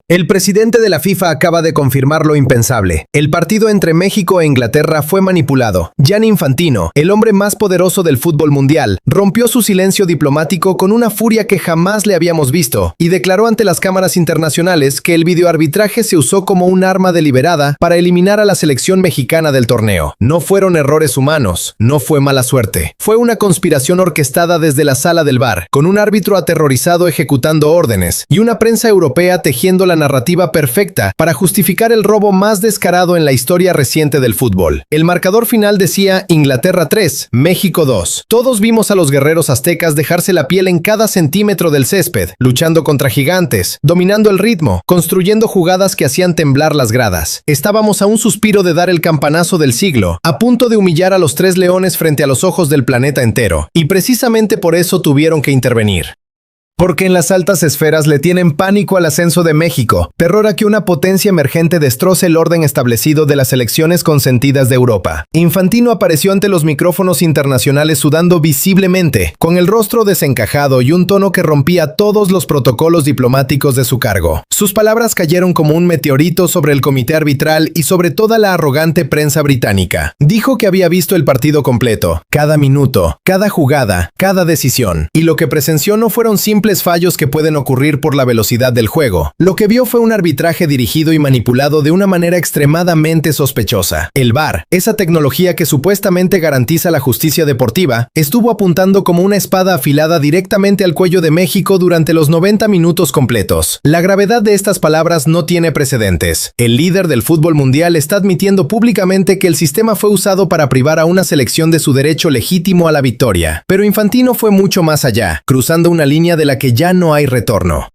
El presidente de la FIFA acaba de confirmar lo impensable. El partido entre México e Inglaterra fue manipulado. Gianni Infantino, el hombre más poderoso del fútbol mundial, rompió su silencio diplomático con una furia que jamás le habíamos visto y declaró ante las cámaras internacionales que el videoarbitraje se usó como un arma deliberada para eliminar a la selección mexicana del torneo. No fueron errores humanos, no fue mala suerte. Fue una conspiración orquestada desde la sala del VAR, con un árbitro aterrorizado ejecutando órdenes y una prensa europea tejiendo la narrativa perfecta para justificar el robo más descarado en la historia reciente del fútbol. El marcador final decía Inglaterra 3, México 2. Todos vimos a los guerreros aztecas dejarse la piel en cada centímetro del césped, luchando contra gigantes, dominando el ritmo, construyendo jugadas que hacían temblar las gradas. Estábamos a un suspiro de dar el campanazo del siglo, a punto de humillar a los tres leones frente a los ojos del planeta entero. Y precisamente por eso tuvieron que intervenir. Porque en las altas esferas le tienen pánico al ascenso de México, terror a que una potencia emergente destroce el orden establecido de las elecciones consentidas de Europa. Infantino apareció ante los micrófonos internacionales sudando visiblemente, con el rostro desencajado y un tono que rompía todos los protocolos diplomáticos de su cargo. Sus palabras cayeron como un meteorito sobre el comité arbitral y sobre toda la arrogante prensa británica. Dijo que había visto el partido completo, cada minuto, cada jugada, cada decisión, y lo que presenció no fueron simples fallos que pueden ocurrir por la velocidad del juego. Lo que vio fue un arbitraje dirigido y manipulado de una manera extremadamente sospechosa. El VAR, esa tecnología que supuestamente garantiza la justicia deportiva, estuvo apuntando como una espada afilada directamente al cuello de México durante los 90 minutos completos. La gravedad de estas palabras no tiene precedentes. El líder del fútbol mundial está admitiendo públicamente que el sistema fue usado para privar a una selección de su derecho legítimo a la victoria. Pero Infantino fue mucho más allá, cruzando una línea de la que ya no hay retorno.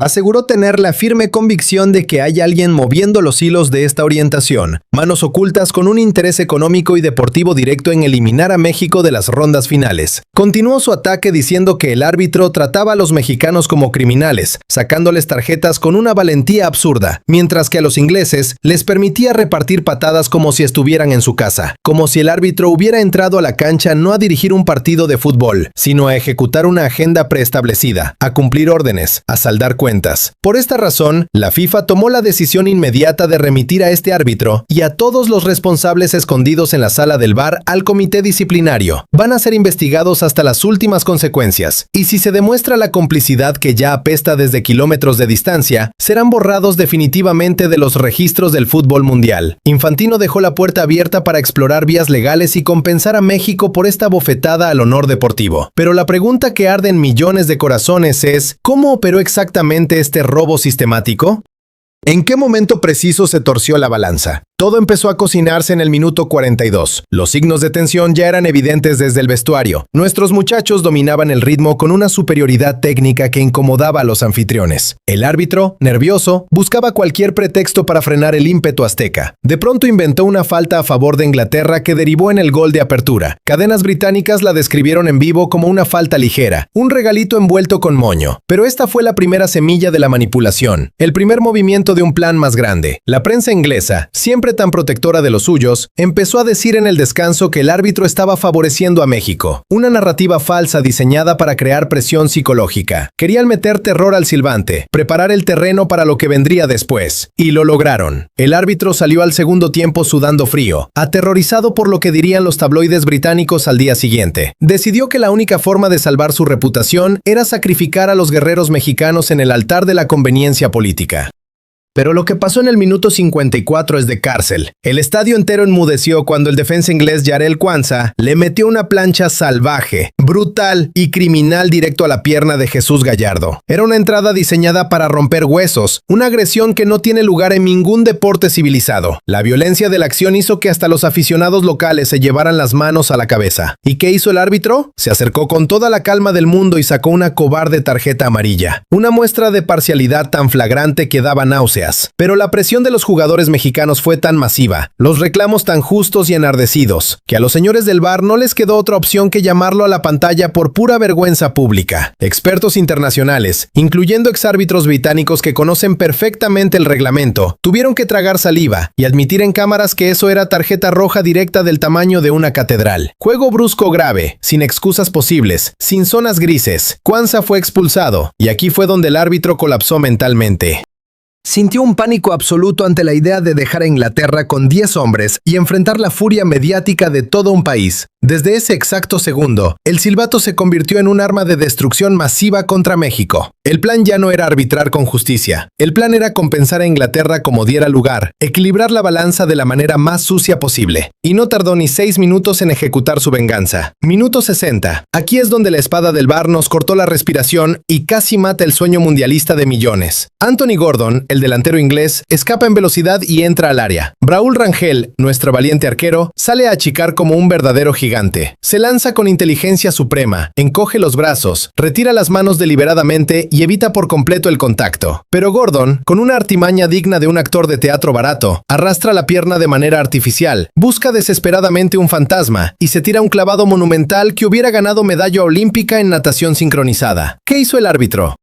Aseguró tener la firme convicción de que hay alguien moviendo los hilos de esta orientación, manos ocultas con un interés económico y deportivo directo en eliminar a México de las rondas finales. Continuó su ataque diciendo que el árbitro trataba a los mexicanos como criminales, sacándoles tarjetas con una valentía absurda, mientras que a los ingleses les permitía repartir patadas como si estuvieran en su casa, como si el árbitro hubiera entrado a la cancha no a dirigir un partido de fútbol, sino a ejecutar una agenda preestablecida, a cumplir órdenes, a saldar cuentas. Por esta razón, la FIFA tomó la decisión inmediata de remitir a este árbitro y a todos los responsables escondidos en la sala del VAR al comité disciplinario. Van a ser investigados hasta las últimas consecuencias, y si se demuestra la complicidad que ya apesta desde kilómetros de distancia, serán borrados definitivamente de los registros del fútbol mundial. Infantino dejó la puerta abierta para explorar vías legales y compensar a México por esta bofetada al honor deportivo. Pero la pregunta que arde en millones de corazones es, ¿cómo operó exactamente este robo sistemático? ¿En qué momento preciso se torció la balanza? Todo empezó a cocinarse en el minuto 42. Los signos de tensión ya eran evidentes desde el vestuario. Nuestros muchachos dominaban el ritmo con una superioridad técnica que incomodaba a los anfitriones. El árbitro, nervioso, buscaba cualquier pretexto para frenar el ímpetu azteca. De pronto inventó una falta a favor de Inglaterra que derivó en el gol de apertura. Cadenas británicas la describieron en vivo como una falta ligera, un regalito envuelto con moño. Pero esta fue la primera semilla de la manipulación, el primer movimiento de un plan más grande. La prensa inglesa, siempre tan protectora de los suyos, empezó a decir en el descanso que el árbitro estaba favoreciendo a México. Una narrativa falsa diseñada para crear presión psicológica. Querían meter terror al silbante, preparar el terreno para lo que vendría después. Y lo lograron. El árbitro salió al segundo tiempo sudando frío, aterrorizado por lo que dirían los tabloides británicos al día siguiente. Decidió que la única forma de salvar su reputación era sacrificar a los guerreros mexicanos en el altar de la conveniencia política. Pero lo que pasó en el minuto 54 es de cárcel. El estadio entero enmudeció cuando el defensa inglés Jarell Quansah le metió una plancha salvaje, brutal y criminal directo a la pierna de Jesús Gallardo. Era una entrada diseñada para romper huesos, una agresión que no tiene lugar en ningún deporte civilizado. La violencia de la acción hizo que hasta los aficionados locales se llevaran las manos a la cabeza. ¿Y qué hizo el árbitro? Se acercó con toda la calma del mundo y sacó una cobarde tarjeta amarilla. Una muestra de parcialidad tan flagrante que daba náuseas. Pero la presión de los jugadores mexicanos fue tan masiva, los reclamos tan justos y enardecidos, que a los señores del VAR no les quedó otra opción que llamarlo a la pantalla por pura vergüenza pública. Expertos internacionales, incluyendo exárbitros británicos que conocen perfectamente el reglamento, tuvieron que tragar saliva y admitir en cámaras que eso era tarjeta roja directa del tamaño de una catedral. Juego brusco grave, sin excusas posibles, sin zonas grises. Quansah fue expulsado, y aquí fue donde el árbitro colapsó mentalmente. Sintió un pánico absoluto ante la idea de dejar a Inglaterra con 10 hombres y enfrentar la furia mediática de todo un país. Desde ese exacto segundo, el silbato se convirtió en un arma de destrucción masiva contra México. El plan ya no era arbitrar con justicia. El plan era compensar a Inglaterra como diera lugar, equilibrar la balanza de la manera más sucia posible. Y no tardó ni 6 minutos en ejecutar su venganza. Minuto 60. Aquí es donde la espada del VAR nos cortó la respiración y casi mata el sueño mundialista de millones. Anthony Gordon, el delantero inglés, escapa en velocidad y entra al área. Raúl Rangel, nuestro valiente arquero, sale a achicar como un verdadero gigante. Se lanza con inteligencia suprema, encoge los brazos, retira las manos deliberadamente y evita por completo el contacto. Pero Gordon, con una artimaña digna de un actor de teatro barato, arrastra la pierna de manera artificial, busca desesperadamente un fantasma y se tira un clavado monumental que hubiera ganado medalla olímpica en natación sincronizada. ¿Qué hizo el árbitro?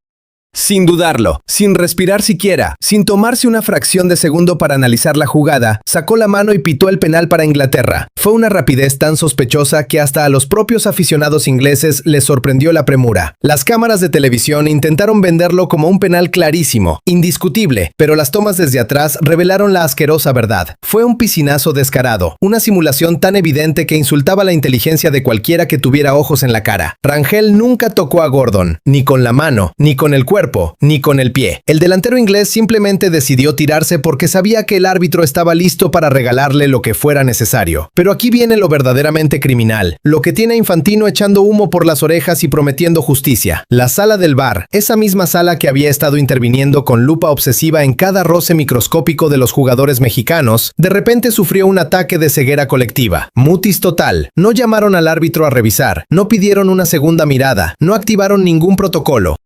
Sin dudarlo, sin respirar siquiera, sin tomarse una fracción de segundo para analizar la jugada, sacó la mano y pitó el penal para Inglaterra. Fue una rapidez tan sospechosa que hasta a los propios aficionados ingleses les sorprendió la premura. Las cámaras de televisión intentaron venderlo como un penal clarísimo, indiscutible, pero las tomas desde atrás revelaron la asquerosa verdad. Fue un piscinazo descarado, una simulación tan evidente que insultaba la inteligencia de cualquiera que tuviera ojos en la cara. Rangel nunca tocó a Gordon, ni con la mano, ni con el cuerpo, ni con el pie. El delantero inglés simplemente decidió tirarse porque sabía que el árbitro estaba listo para regalarle lo que fuera necesario. Pero aquí viene lo verdaderamente criminal, lo que tiene a Infantino echando humo por las orejas y prometiendo justicia. La sala del VAR, esa misma sala que había estado interviniendo con lupa obsesiva en cada roce microscópico de los jugadores mexicanos, de repente sufrió un ataque de ceguera colectiva. Mutis total. No llamaron al árbitro a revisar, no pidieron una segunda mirada, no activaron ningún protocolo.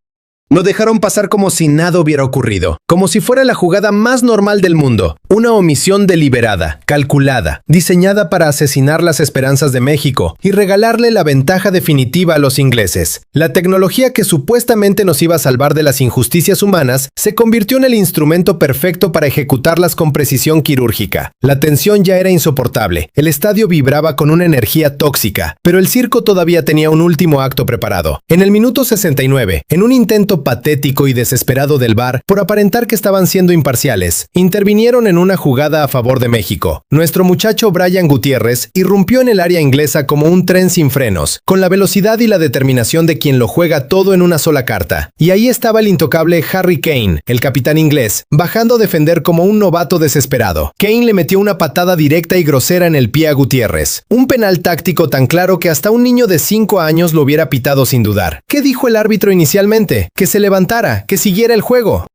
Lo dejaron pasar como si nada hubiera ocurrido, como si fuera la jugada más normal del mundo. Una omisión deliberada, calculada, diseñada para asesinar las esperanzas de México y regalarle la ventaja definitiva a los ingleses. La tecnología que supuestamente nos iba a salvar de las injusticias humanas se convirtió en el instrumento perfecto para ejecutarlas con precisión quirúrgica. La tensión ya era insoportable, el estadio vibraba con una energía tóxica, pero el circo todavía tenía un último acto preparado. En el minuto 69, en un intento patético y desesperado del VAR por aparentar que estaban siendo imparciales, intervinieron en una jugada a favor de México. Nuestro muchacho Brian Gutiérrez irrumpió en el área inglesa como un tren sin frenos, con la velocidad y la determinación de quien lo juega todo en una sola carta. Y ahí estaba el intocable Harry Kane, el capitán inglés, bajando a defender como un novato desesperado. Kane le metió una patada directa y grosera en el pie a Gutiérrez. Un penal táctico tan claro que hasta un niño de 5 años lo hubiera pitado sin dudar. ¿Qué dijo el árbitro inicialmente? Que se levantara, que siguiera el juego.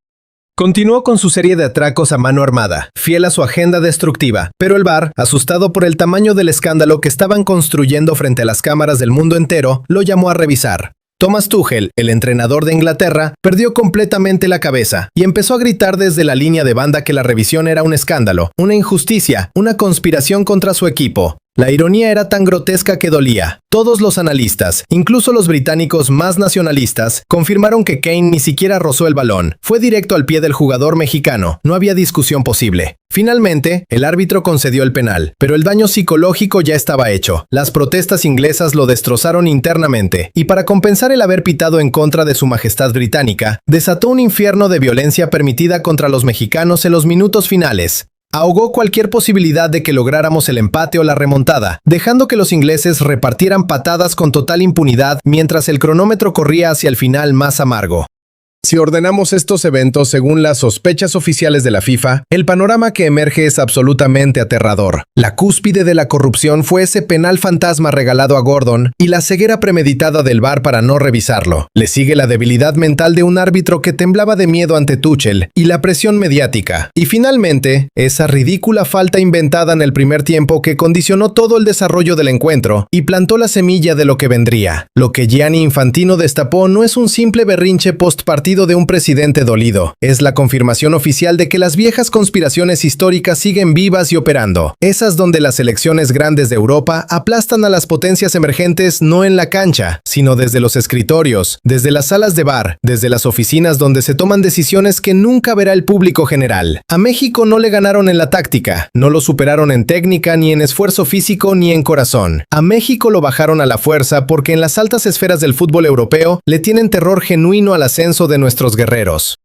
Continuó con su serie de atracos a mano armada, fiel a su agenda destructiva, pero el VAR, asustado por el tamaño del escándalo que estaban construyendo frente a las cámaras del mundo entero, lo llamó a revisar. Thomas Tuchel, el entrenador de Inglaterra, perdió completamente la cabeza y empezó a gritar desde la línea de banda que la revisión era un escándalo, una injusticia, una conspiración contra su equipo. La ironía era tan grotesca que dolía. Todos los analistas, incluso los británicos más nacionalistas, confirmaron que Kane ni siquiera rozó el balón. Fue directo al pie del jugador mexicano. No había discusión posible. Finalmente, el árbitro concedió el penal, pero el daño psicológico ya estaba hecho. Las protestas inglesas lo destrozaron internamente, y para compensar el haber pitado en contra de su majestad británica, desató un infierno de violencia permitida contra los mexicanos en los minutos finales. Ahogó cualquier posibilidad de que lográramos el empate o la remontada, dejando que los ingleses repartieran patadas con total impunidad mientras el cronómetro corría hacia el final más amargo. Si ordenamos estos eventos según las sospechas oficiales de la FIFA, el panorama que emerge es absolutamente aterrador. La cúspide de la corrupción fue ese penal fantasma regalado a Gordon y la ceguera premeditada del VAR para no revisarlo. Le sigue la debilidad mental de un árbitro que temblaba de miedo ante Tuchel y la presión mediática. Y finalmente, esa ridícula falta inventada en el primer tiempo que condicionó todo el desarrollo del encuentro y plantó la semilla de lo que vendría. Lo que Gianni Infantino destapó no es un simple berrinche postpartido de un presidente dolido. Es la confirmación oficial de que las viejas conspiraciones históricas siguen vivas y operando. Esas donde las selecciones grandes de Europa aplastan a las potencias emergentes no en la cancha, sino desde los escritorios, desde las salas de bar, desde las oficinas donde se toman decisiones que nunca verá el público general. A México no le ganaron en la táctica, no lo superaron en técnica, ni en esfuerzo físico, ni en corazón. A México lo bajaron a la fuerza porque en las altas esferas del fútbol europeo le tienen terror genuino al ascenso de nuestros guerreros.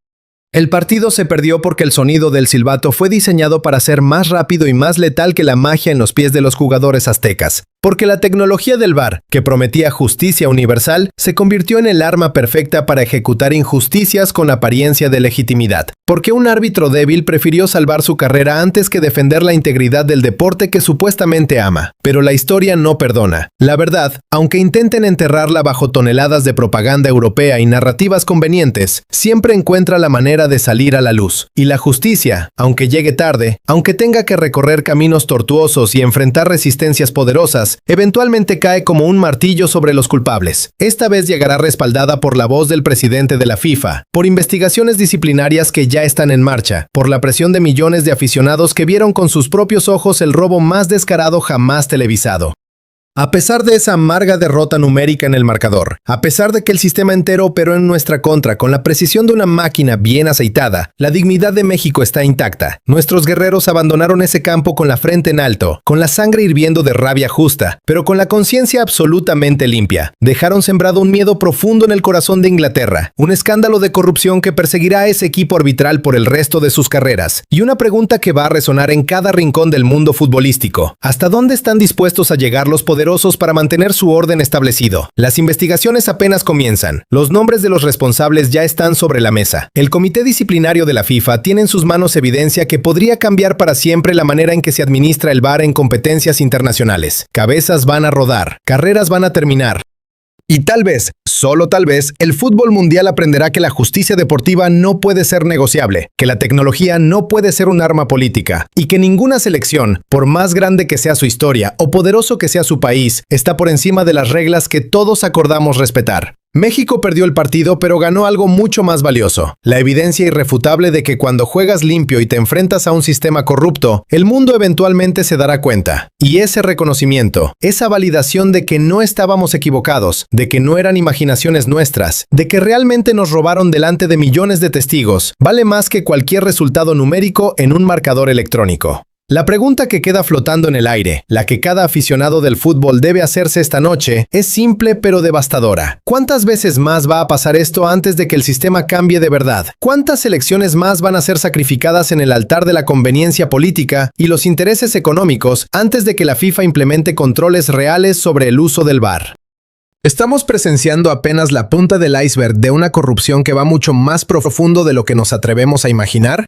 El partido se perdió porque el sonido del silbato fue diseñado para ser más rápido y más letal que la magia en los pies de los jugadores aztecas. Porque la tecnología del VAR, que prometía justicia universal, se convirtió en el arma perfecta para ejecutar injusticias con apariencia de legitimidad. Porque un árbitro débil prefirió salvar su carrera antes que defender la integridad del deporte que supuestamente ama. Pero la historia no perdona. La verdad, aunque intenten enterrarla bajo toneladas de propaganda europea y narrativas convenientes, siempre encuentra la manera de salir a la luz. Y la justicia, aunque llegue tarde, aunque tenga que recorrer caminos tortuosos y enfrentar resistencias poderosas, eventualmente cae como un martillo sobre los culpables. Esta vez llegará respaldada por la voz del presidente de la FIFA, por investigaciones disciplinarias que ya están en marcha, por la presión de millones de aficionados que vieron con sus propios ojos el robo más descarado jamás televisado. A pesar de esa amarga derrota numérica en el marcador, a pesar de que el sistema entero operó en nuestra contra con la precisión de una máquina bien aceitada, la dignidad de México está intacta. Nuestros guerreros abandonaron ese campo con la frente en alto, con la sangre hirviendo de rabia justa, pero con la conciencia absolutamente limpia. Dejaron sembrado un miedo profundo en el corazón de Inglaterra, un escándalo de corrupción que perseguirá a ese equipo arbitral por el resto de sus carreras, y una pregunta que va a resonar en cada rincón del mundo futbolístico. ¿Hasta dónde están dispuestos a llegar los poderosos para mantener su orden establecido? Las investigaciones apenas comienzan. Los nombres de los responsables ya están sobre la mesa. El comité disciplinario de la FIFA tiene en sus manos evidencia que podría cambiar para siempre la manera en que se administra el VAR en competencias internacionales. Cabezas van a rodar, carreras van a terminar. Y tal vez, solo tal vez, el fútbol mundial aprenderá que la justicia deportiva no puede ser negociable, que la tecnología no puede ser un arma política, y que ninguna selección, por más grande que sea su historia o poderoso que sea su país, está por encima de las reglas que todos acordamos respetar. México perdió el partido, pero ganó algo mucho más valioso: la evidencia irrefutable de que cuando juegas limpio y te enfrentas a un sistema corrupto, el mundo eventualmente se dará cuenta. Y ese reconocimiento, esa validación de que no estábamos equivocados, de que no eran imaginaciones nuestras, de que realmente nos robaron delante de millones de testigos, vale más que cualquier resultado numérico en un marcador electrónico. La pregunta que queda flotando en el aire, la que cada aficionado del fútbol debe hacerse esta noche, es simple pero devastadora. ¿Cuántas veces más va a pasar esto antes de que el sistema cambie de verdad? ¿Cuántas selecciones más van a ser sacrificadas en el altar de la conveniencia política y los intereses económicos antes de que la FIFA implemente controles reales sobre el uso del VAR? Estamos presenciando apenas la punta del iceberg de una corrupción que va mucho más profundo de lo que nos atrevemos a imaginar.